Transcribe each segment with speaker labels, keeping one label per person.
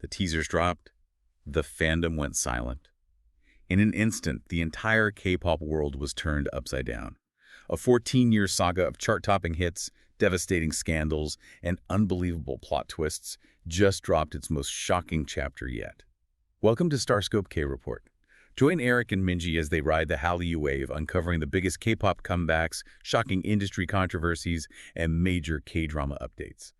Speaker 1: The teasers dropped. The fandom went silent. In an instant, the entire K-pop world was turned upside down. A 14-year saga of chart-topping hits, devastating scandals, and unbelievable plot twists just dropped its most shocking chapter yet. Welcome to StarScope K-Report. Join Eric and Minji as they ride the Hallyu wave, uncovering the biggest K-pop comebacks, shocking industry controversies, and major K-drama updates.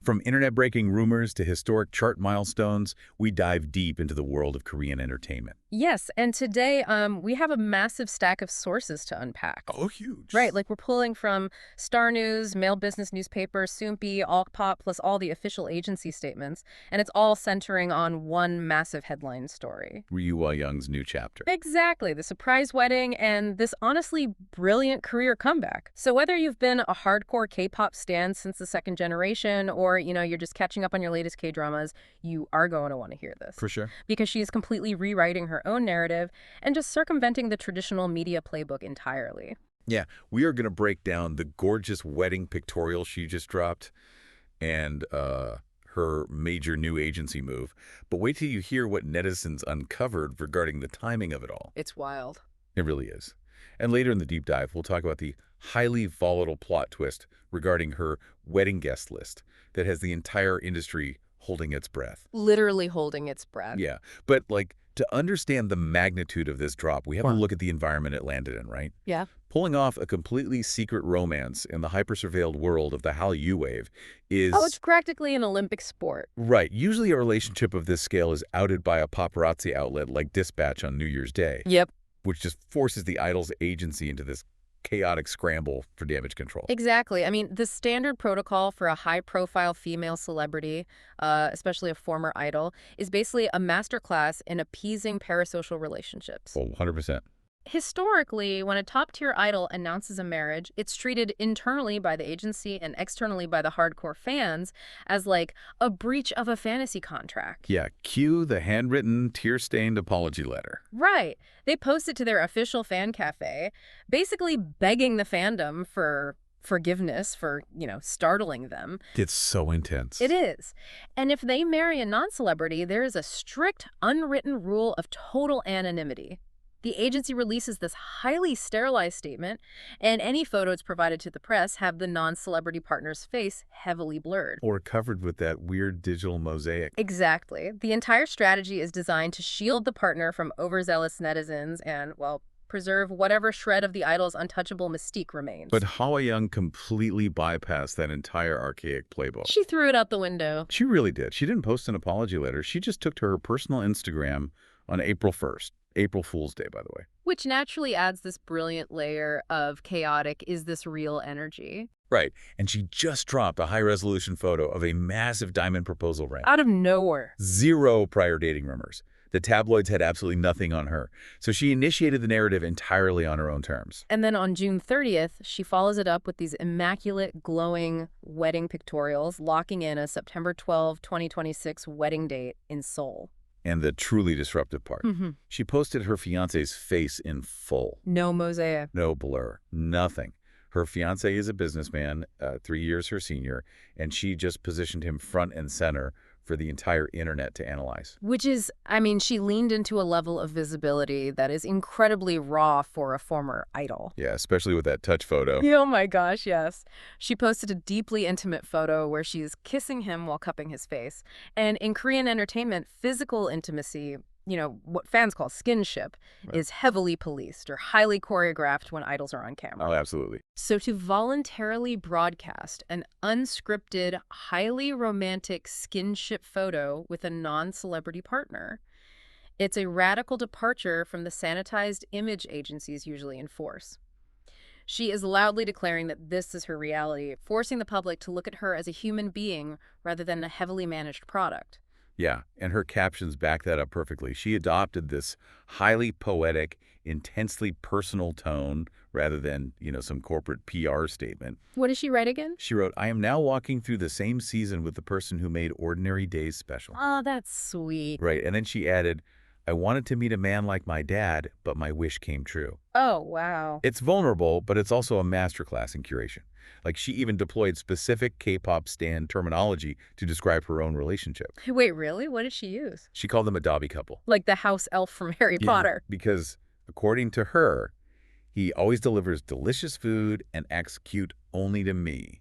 Speaker 1: From internet-breaking rumors to historic chart milestones, we dive deep into the world of Korean entertainment.
Speaker 2: Yes, and today we have a massive stack of sources to unpack.
Speaker 1: Oh, huge.
Speaker 2: Right, like we're pulling from Star News, Mail Business Newspaper, Soompi, Alkpop, plus all the official agency statements, and it's all centering on one massive headline story.
Speaker 1: Ryu Hwa-young's new chapter.
Speaker 2: Exactly, the surprise wedding and this honestly brilliant career comeback. So whether you've been a hardcore K-pop stan since the second generation or, you're just catching up on your latest K-dramas, you are going to want to hear this.
Speaker 1: For sure.
Speaker 2: Because she's completely rewriting her own narrative and just circumventing the traditional media playbook entirely.
Speaker 1: Yeah, we are going to break down the gorgeous wedding pictorial she just dropped and her major new agency move. But wait till you hear what netizens uncovered regarding the timing of it all.
Speaker 2: It's wild.
Speaker 1: It really is. And later in the deep dive, we'll talk about the highly volatile plot twist regarding her wedding guest list that has the entire industry holding its breath.
Speaker 2: Literally holding its breath.
Speaker 1: Yeah, but to understand the magnitude of this drop, we have to look at the environment it landed in, right?
Speaker 2: Yeah.
Speaker 1: Pulling off a completely secret romance in the hyper-surveilled world of the Hallyu wave is...
Speaker 2: Oh, it's practically an Olympic sport.
Speaker 1: Right. Usually a relationship of this scale is outed by a paparazzi outlet like Dispatch on New Year's Day.
Speaker 2: Yep.
Speaker 1: Which just forces the idol's agency into this chaotic scramble for damage control.
Speaker 2: Exactly. I mean, the standard protocol for a high-profile female celebrity, especially a former idol, is basically a masterclass in appeasing parasocial relationships.
Speaker 1: Oh, 100%.
Speaker 2: Historically, when a top-tier idol announces a marriage, it's treated internally by the agency and externally by the hardcore fans as like a breach of a fantasy contract.
Speaker 1: Yeah, cue the handwritten, tear-stained apology letter.
Speaker 2: Right. They post it to their official fan cafe, basically begging the fandom for forgiveness for, startling them.
Speaker 1: It's so intense.
Speaker 2: It is. And if they marry a non-celebrity, there is a strict, unwritten rule of total anonymity. The agency releases this highly sterilized statement, and any photos provided to the press have the non-celebrity partner's face heavily blurred.
Speaker 1: Or covered with that weird digital mosaic.
Speaker 2: Exactly. The entire strategy is designed to shield the partner from overzealous netizens and, preserve whatever shred of the idol's untouchable mystique remains.
Speaker 1: But Hwayoung completely bypassed that entire archaic playbook.
Speaker 2: She threw it out the window.
Speaker 1: She really did. She didn't post an apology letter. She just took to her personal Instagram on April 1st. April Fool's Day, by the way.
Speaker 2: Which naturally adds this brilliant layer of chaotic, is this real energy?
Speaker 1: Right. And she just dropped a high-resolution photo of a massive diamond proposal ring.
Speaker 2: Out of nowhere.
Speaker 1: Zero prior dating rumors. The tabloids had absolutely nothing on her. So she initiated the narrative entirely on her own terms.
Speaker 2: And then on June 30th, she follows it up with these immaculate, glowing wedding pictorials, locking in a September 12, 2026 wedding date in Seoul.
Speaker 1: And the truly disruptive part. She posted her fiancé's face in full.
Speaker 2: No mosaic.
Speaker 1: No blur. Nothing. Her fiancé is a businessman, 3 years her senior, and she just positioned him front and center for the entire internet to analyze.
Speaker 2: Which is, she leaned into a level of visibility that is incredibly raw for a former idol.
Speaker 1: Yeah, especially with that touch photo.
Speaker 2: Oh my gosh, yes. She posted a deeply intimate photo where she's kissing him while cupping his face. And in Korean entertainment, physical intimacy, what fans call skinship, is heavily policed or highly choreographed when idols are on camera.
Speaker 1: Oh, absolutely.
Speaker 2: So to voluntarily broadcast an unscripted, highly romantic skinship photo with a non-celebrity partner, it's a radical departure from the sanitized image agencies usually enforce. She is loudly declaring that this is her reality, forcing the public to look at her as a human being rather than a heavily managed product.
Speaker 1: Yeah, and her captions back that up perfectly. She adopted this highly poetic, intensely personal tone rather than, some corporate PR statement.
Speaker 2: What did she write again?
Speaker 1: She wrote, "I am now walking through the same season with the person who made ordinary days special."
Speaker 2: Oh, that's sweet.
Speaker 1: Right, and then she added, "I wanted to meet a man like my dad, but my wish came true."
Speaker 2: Oh, wow.
Speaker 1: It's vulnerable, but it's also a masterclass in curation. Like, she even deployed specific K-pop stan terminology to describe her own relationship.
Speaker 2: Wait, really? What did she use?
Speaker 1: She called them a Dobby couple.
Speaker 2: Like the house elf from Harry Potter.
Speaker 1: Because, according to her, he always delivers delicious food and acts cute only to me.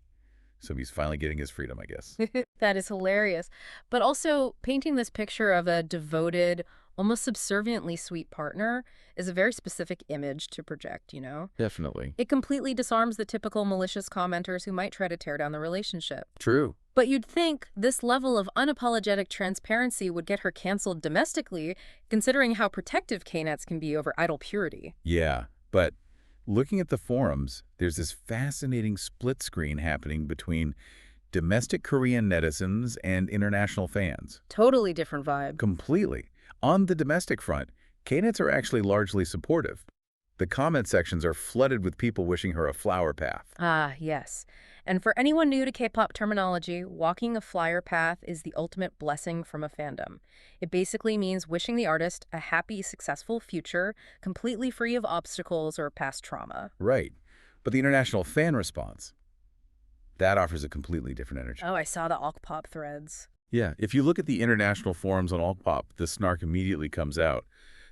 Speaker 1: So he's finally getting his freedom, I guess.
Speaker 2: That is hilarious. But also, painting this picture of a devoted, almost subserviently sweet partner is a very specific image to project, you know?
Speaker 1: Definitely.
Speaker 2: It completely disarms the typical malicious commenters who might try to tear down the relationship.
Speaker 1: True.
Speaker 2: But you'd think this level of unapologetic transparency would get her canceled domestically, considering how protective K-netz can be over idol purity.
Speaker 1: Yeah, but looking at the forums, there's this fascinating split screen happening between domestic Korean netizens and international fans.
Speaker 2: Totally different vibe.
Speaker 1: Completely. On the domestic front, K-netz are actually largely supportive. The comment sections are flooded with people wishing her a flower path.
Speaker 2: Ah, yes. And for anyone new to K-pop terminology, walking a flyer path is the ultimate blessing from a fandom. It basically means wishing the artist a happy, successful future, completely free of obstacles or past trauma.
Speaker 1: Right. But the international fan response, that offers a completely different energy.
Speaker 2: Oh, I saw the Okpop threads.
Speaker 1: Yeah, if you look at the international forums on Okpop, the snark immediately comes out.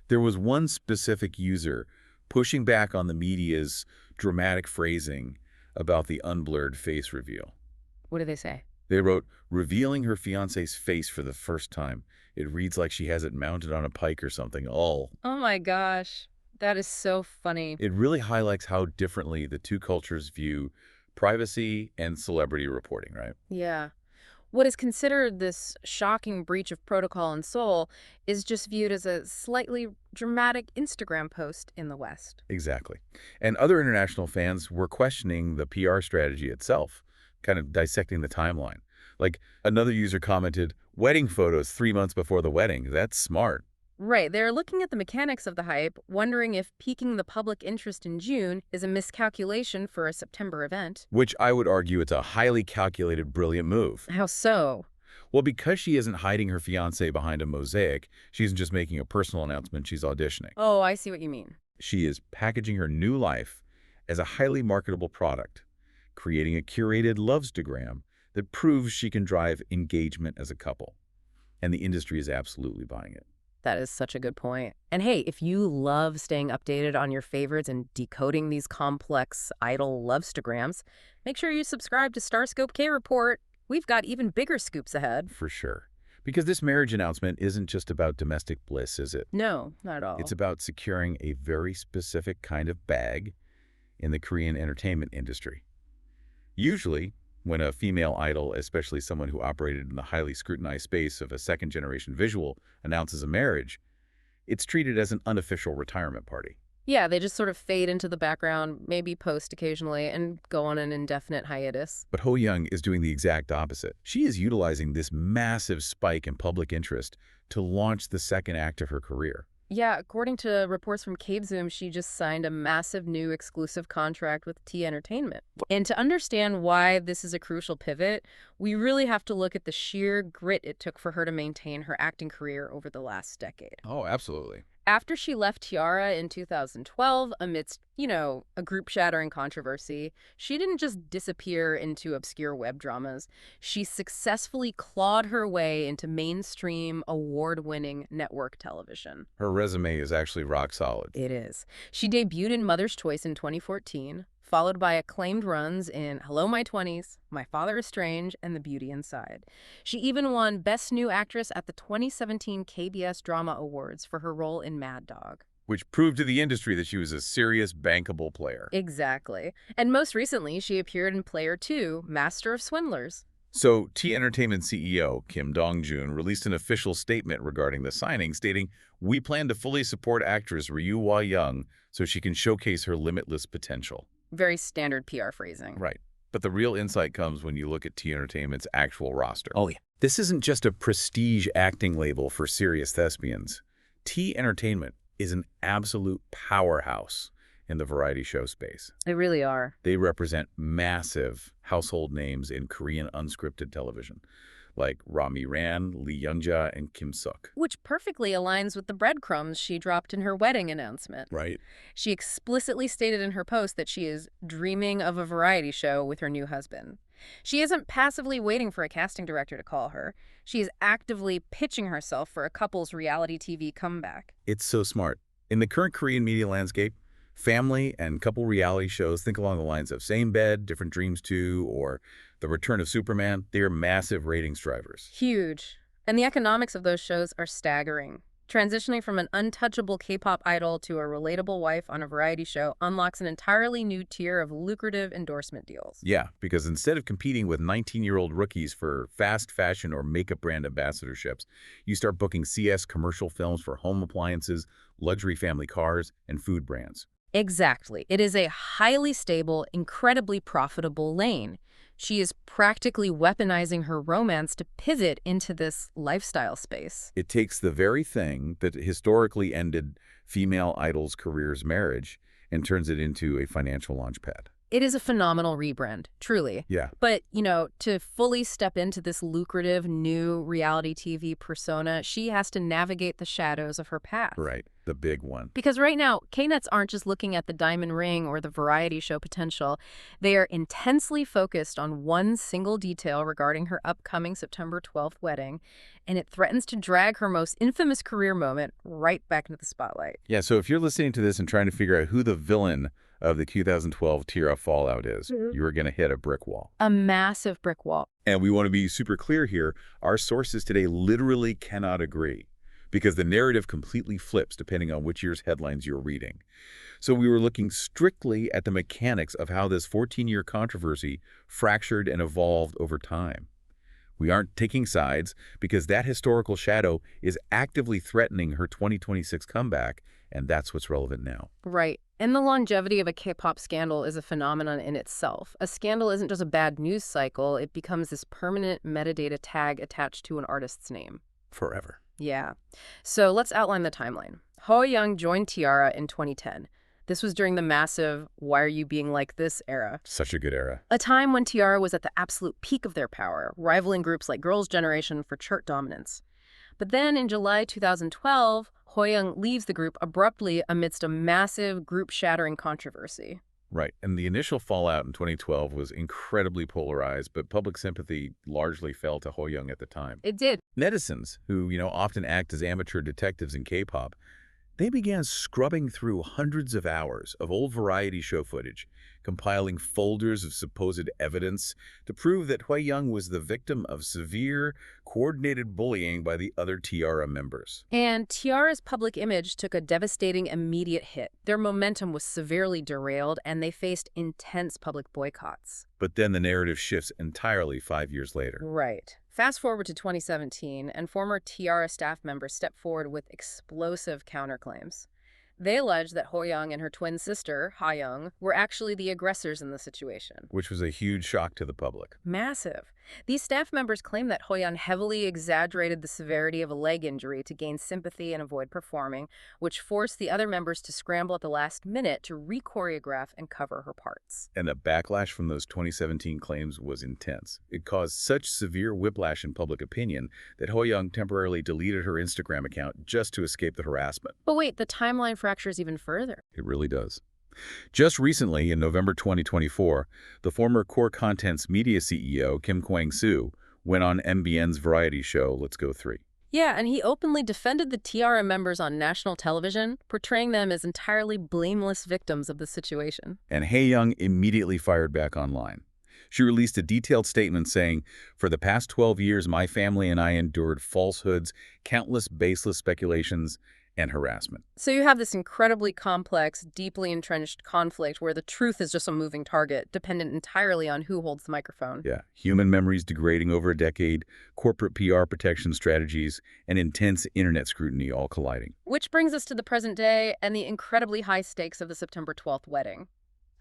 Speaker 1: There was one specific user pushing back on the media's dramatic phrasing about the unblurred face reveal.
Speaker 2: What do they say?
Speaker 1: They wrote, revealing her fiancé's face for the first time. It reads like she has it mounted on a pike or something.
Speaker 2: Oh my gosh. That is so funny.
Speaker 1: It really highlights how differently the two cultures view privacy and celebrity reporting, right?
Speaker 2: Yeah. What is considered this shocking breach of protocol in Seoul is just viewed as a slightly dramatic Instagram post in the West.
Speaker 1: Exactly. And other international fans were questioning the PR strategy itself, kind of dissecting the timeline. Like, another user commented, wedding photos 3 months before the wedding. That's smart.
Speaker 2: Right, they're looking at the mechanics of the hype, wondering if piquing the public interest in June is a miscalculation for a September event.
Speaker 1: Which I would argue it's a highly calculated, brilliant move.
Speaker 2: How so?
Speaker 1: Well, because she isn't hiding her fiancé behind a mosaic, she isn't just making a personal announcement, she's auditioning.
Speaker 2: Oh, I see what you mean.
Speaker 1: She is packaging her new life as a highly marketable product, creating a curated lovestagram that proves she can drive engagement as a couple. And the industry is absolutely buying it.
Speaker 2: That is such a good point. And hey, if you love staying updated on your favorites and decoding these complex idol lovestagrams, make sure you subscribe to StarScope K-Report. We've got even bigger scoops ahead.
Speaker 1: For sure. Because this marriage announcement isn't just about domestic bliss, is it?
Speaker 2: No, not at all.
Speaker 1: It's about securing a very specific kind of bag in the Korean entertainment industry. Usually, when a female idol, especially someone who operated in the highly scrutinized space of a second-generation visual, announces a marriage, it's treated as an unofficial retirement party.
Speaker 2: Yeah, they just sort of fade into the background, maybe post occasionally, and go on an indefinite hiatus.
Speaker 1: But Hwayoung is doing the exact opposite. She is utilizing this massive spike in public interest to launch the second act of her career.
Speaker 2: Yeah, according to reports from CaveZoom, she just signed a massive new exclusive contract with T Entertainment. And to understand why this is a crucial pivot, we really have to look at the sheer grit it took for her to maintain her acting career over the last decade.
Speaker 1: Oh, absolutely.
Speaker 2: After she left T-ara in 2012, amidst, a group-shattering controversy, she didn't just disappear into obscure web dramas. She successfully clawed her way into mainstream, award-winning network television.
Speaker 1: Her resume is actually rock solid.
Speaker 2: It is. She debuted in Mother's Choice in 2014, followed by acclaimed runs in Hello, My 20s, My Father is Strange, and The Beauty Inside. She even won Best New Actress at the 2017 KBS Drama Awards for her role in Mad Dog.
Speaker 1: Which proved to the industry that she was a serious, bankable player.
Speaker 2: Exactly. And most recently, she appeared in Player 2, Master of Swindlers.
Speaker 1: So, T Entertainment CEO Kim Dong-joon released an official statement regarding the signing, stating, "We plan to fully support actress Ryu Hwa-young so she can showcase her limitless potential."
Speaker 2: Very standard PR phrasing.
Speaker 1: Right. But the real insight comes when you look at T Entertainment's actual roster.
Speaker 3: Oh, yeah.
Speaker 1: This isn't just a prestige acting label for serious thespians. T Entertainment is an absolute powerhouse in the variety show space.
Speaker 2: They really are.
Speaker 1: They represent massive household names in Korean unscripted television. like Rami Ran, Lee Youngja, and Kim Suk.
Speaker 2: Which perfectly aligns with the breadcrumbs she dropped in her wedding announcement.
Speaker 1: Right.
Speaker 2: She explicitly stated in her post that she is dreaming of a variety show with her new husband. She isn't passively waiting for a casting director to call her. She is actively pitching herself for a couple's reality TV comeback.
Speaker 1: It's so smart. In the current Korean media landscape, family and couple reality shows, think along the lines of Same Bed, Different Dreams 2, or The Return of Superman. They are massive ratings drivers.
Speaker 2: Huge. And the economics of those shows are staggering. Transitioning from an untouchable K-pop idol to a relatable wife on a variety show unlocks an entirely new tier of lucrative endorsement deals.
Speaker 1: Yeah, because instead of competing with 19-year-old rookies for fast fashion or makeup brand ambassadorships, you start booking CS commercial films for home appliances, luxury family cars, and food brands.
Speaker 2: Exactly. It is a highly stable, incredibly profitable lane. She is practically weaponizing her romance to pivot into this lifestyle space.
Speaker 1: It takes the very thing that historically ended female idols' careers, marriage, and turns it into a financial launchpad.
Speaker 2: It is a phenomenal rebrand, truly.
Speaker 1: Yeah.
Speaker 2: But, to fully step into this lucrative new reality TV persona, she has to navigate the shadows of her past.
Speaker 1: Right. The big one.
Speaker 2: Because right now, K-netz aren't just looking at the diamond ring or the variety show potential. They are intensely focused on one single detail regarding her upcoming September 12th wedding, and it threatens to drag her most infamous career moment right back into the spotlight.
Speaker 1: Yeah, so if you're listening to this and trying to figure out who the villain of the 2012 T-ara fallout is, you are going to hit a brick wall.
Speaker 2: A massive brick wall.
Speaker 1: And we want to be super clear here. Our sources today literally cannot agree because the narrative completely flips depending on which year's headlines you're reading. So we were looking strictly at the mechanics of how this 14-year controversy fractured and evolved over time. We aren't taking sides because that historical shadow is actively threatening her 2026 comeback, and that's what's relevant now.
Speaker 2: Right. And the longevity of a K-pop scandal is a phenomenon in itself. A scandal isn't just a bad news cycle, it becomes this permanent metadata tag attached to an artist's name.
Speaker 1: Forever.
Speaker 2: Yeah. So let's outline the timeline. Hwayoung joined T-ara in 2010. This was during the massive "why are you being like this" era.
Speaker 1: Such a good era.
Speaker 2: A time when T-ara was at the absolute peak of their power, rivaling groups like Girls' Generation for chart dominance. But then in July 2012, Hwayoung leaves the group abruptly amidst a massive group-shattering controversy.
Speaker 1: Right. And the initial fallout in 2012 was incredibly polarized, but public sympathy largely fell to Hwayoung at the time.
Speaker 2: It did.
Speaker 1: Netizens, who, often act as amateur detectives in K-pop, they began scrubbing through hundreds of hours of old variety show footage, compiling folders of supposed evidence to prove that Hwayoung was the victim of severe, coordinated bullying by the other T-ara members.
Speaker 2: And T-ara's public image took a devastating immediate hit. Their momentum was severely derailed, and they faced intense public boycotts.
Speaker 1: But then the narrative shifts entirely 5 years later.
Speaker 2: Right. Fast forward to 2017, and former T-ara staff members stepped forward with explosive counterclaims. They alleged that Hwayoung and her twin sister, Hwayoung, were actually the aggressors in the situation.
Speaker 1: Which was a huge shock to the public.
Speaker 2: Massive. These staff members claim that Hwayoung heavily exaggerated the severity of a leg injury to gain sympathy and avoid performing, which forced the other members to scramble at the last minute to re-choreograph and cover her parts.
Speaker 1: And the backlash from those 2017 claims was intense. It caused such severe whiplash in public opinion that Hwayoung temporarily deleted her Instagram account just to escape the harassment.
Speaker 2: But wait, the timeline fractures even further.
Speaker 1: It really does. Just recently, in November 2024, the former Core Content's media CEO, Kwang-soo, went on MBN's variety show, Let's Go 3.
Speaker 2: Yeah, and he openly defended the T-ara members on national television, portraying them as entirely blameless victims of the situation.
Speaker 1: And Hwayoung immediately fired back online. She released a detailed statement saying, "For the past 12 years, my family and I endured falsehoods, countless baseless speculations, and harassment."
Speaker 2: So you have this incredibly complex, deeply entrenched conflict where the truth is just a moving target, dependent entirely on who holds the microphone.
Speaker 1: Yeah, human memories degrading over a decade, corporate PR protection strategies, and intense internet scrutiny all colliding.
Speaker 2: Which brings us to the present day and the incredibly high stakes of the September 12th wedding.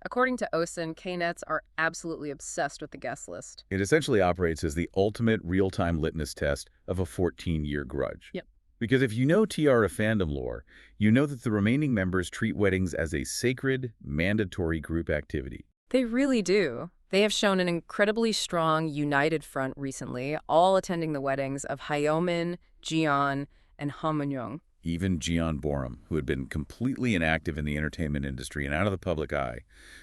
Speaker 2: According to OSIN, K-netz are absolutely obsessed with the guest list.
Speaker 1: It essentially operates as the ultimate real-time litmus test of a 14-year grudge.
Speaker 2: Yep.
Speaker 1: Because if you know T-ara fandom lore, you know that the remaining members treat weddings as a sacred, mandatory group activity.
Speaker 2: They really do. They have shown an incredibly strong, united front recently, all attending the weddings of Hwayoung, Jiyeon, and Hwayoung.
Speaker 1: Even Jeon Boram, who had been completely inactive in the entertainment industry and out of the public eye,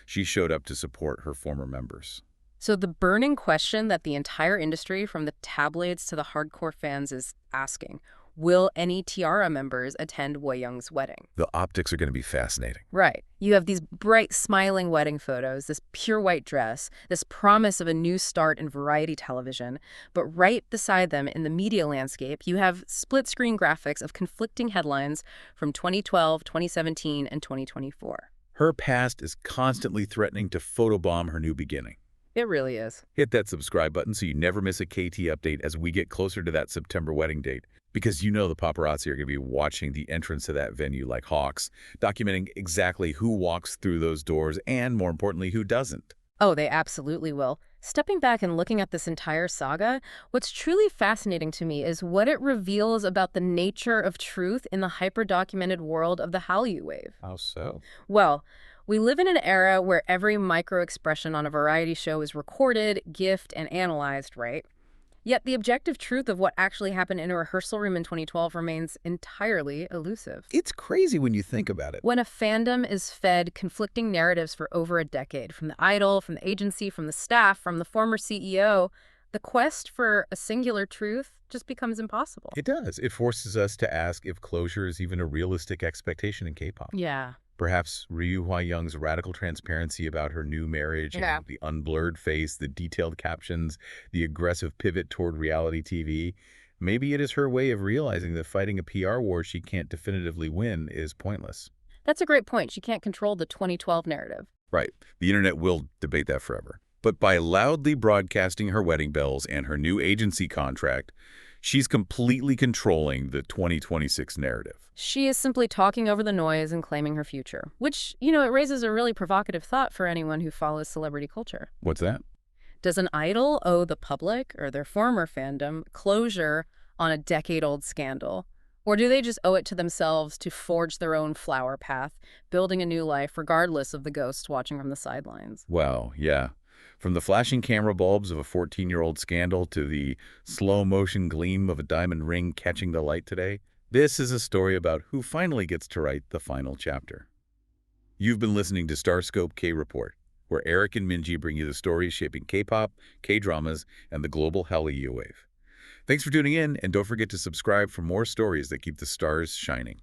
Speaker 1: she showed up to support her former members.
Speaker 2: So the burning question that the entire industry, from the tabloids to the hardcore fans, is asking, will any T-ara members attend Hwayoung's wedding?
Speaker 1: The optics are going to be fascinating.
Speaker 2: Right. You have these bright, smiling wedding photos, this pure white dress, this promise of a new start in variety television. But right beside them in the media landscape, you have split-screen graphics of conflicting headlines from 2012, 2017, and 2024.
Speaker 1: Her past is constantly threatening to photobomb her new beginning.
Speaker 2: It really is.
Speaker 1: Hit that subscribe button so you never miss a KT update as we get closer to that September wedding date. Because you know the paparazzi are going to be watching the entrance to that venue like hawks, documenting exactly who walks through those doors and, more importantly, who doesn't.
Speaker 2: Oh, they absolutely will. Stepping back and looking at this entire saga, what's truly fascinating to me is what it reveals about the nature of truth in the hyper-documented world of the Hallyu wave.
Speaker 1: How so?
Speaker 2: Well, we live in an era where every micro-expression on a variety show is recorded, gifted, and analyzed, right? Yet the objective truth of what actually happened in a rehearsal room in 2012 remains entirely elusive.
Speaker 1: It's crazy when you think about it.
Speaker 2: When a fandom is fed conflicting narratives for over a decade, from the idol, from the agency, from the staff, from the former CEO, the quest for a singular truth just becomes impossible.
Speaker 1: It does. It forces us to ask if closure is even a realistic expectation in K-pop.
Speaker 2: Yeah.
Speaker 1: Perhaps Ryu Hwa-young's radical transparency about her new marriage and the unblurred face, the detailed captions, the aggressive pivot toward reality TV. Maybe it is her way of realizing that fighting a PR war she can't definitively win is pointless.
Speaker 2: That's a great point. She can't control the 2012 narrative.
Speaker 1: Right. The internet will debate that forever. But by loudly broadcasting her wedding bells and her new agency contract, she's completely controlling the 2026 narrative.
Speaker 2: She is simply talking over the noise and claiming her future, which, it raises a really provocative thought for anyone who follows celebrity culture.
Speaker 1: What's that?
Speaker 2: Does an idol owe the public or their former fandom closure on a decade-old scandal? Or do they just owe it to themselves to forge their own flower path, building a new life regardless of the ghosts watching from the sidelines?
Speaker 1: Wow, yeah. From the flashing camera bulbs of a 14-year-old scandal to the slow-motion gleam of a diamond ring catching the light today, this is a story about who finally gets to write the final chapter. You've been listening to StarScope K-Report, where Eric and Minji bring you the stories shaping K-pop, K-dramas, and the global Hallyu wave. Thanks for tuning in, and don't forget to subscribe for more stories that keep the stars shining.